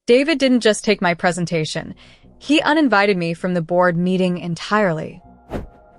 David didn't just take my presentation. He uninvited me from the board meeting entirely.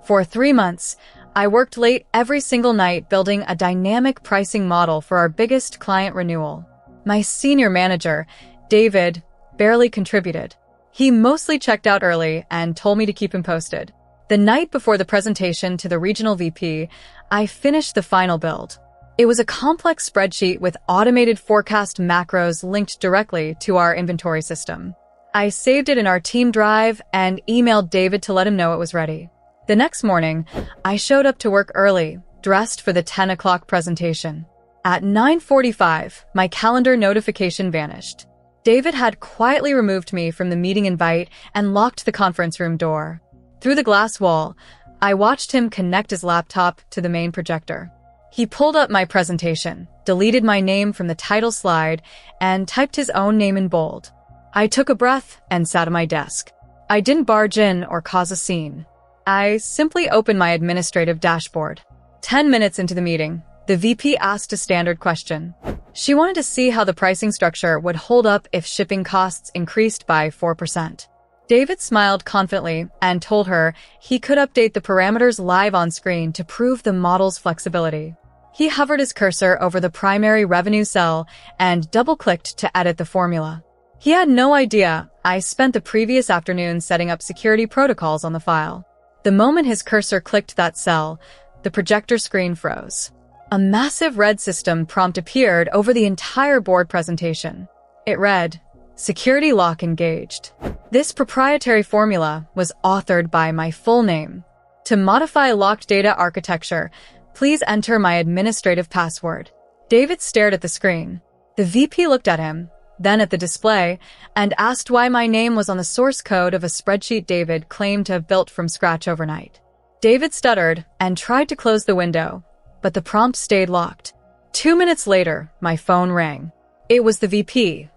For 3 months, I worked late every single night building a dynamic pricing model for our biggest client renewal. My senior manager, David, barely contributed. He mostly checked out early and told me to keep him posted. The night before the presentation to the regional VP, I finished the final build. It was a complex spreadsheet with automated forecast macros linked directly to our inventory system. I saved it in our team drive and emailed David to let him know it was ready. The next morning, I showed up to work early, dressed for the 10 o'clock presentation. At 9:45, my calendar notification vanished. David had quietly removed me from the meeting invite and locked the conference room door. Through the glass wall, I watched him connect his laptop to the main projector. He pulled up my presentation, deleted my name from the title slide, and typed his own name in bold. I took a breath and sat at my desk. I didn't barge in or cause a scene. I simply opened my administrative dashboard. 10 minutes into the meeting, the VP asked a standard question. She wanted to see how the pricing structure would hold up if shipping costs increased by 4%. David smiled confidently and told her he could update the parameters live on screen to prove the model's flexibility. He hovered his cursor over the primary revenue cell and double-clicked to edit the formula. He had no idea I spent the previous afternoon setting up security protocols on the file. The moment his cursor clicked that cell, the projector screen froze. A massive red system prompt appeared over the entire board presentation. It read, "Security lock engaged." This proprietary formula was authored by my full name. To modify locked data architecture, please enter my administrative password. David stared at the screen. The VP looked at him, then at the display, and asked why my name was on the source code of a spreadsheet David claimed to have built from scratch overnight. David stuttered and tried to close the window, but the prompt stayed locked. 2 minutes later, my phone rang. It was the VP,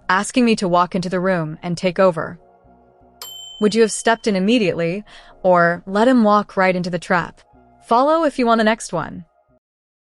asking me to walk into the room and take over. Would you have stepped in immediately, or let him walk right into the trap? Follow if you want the next one.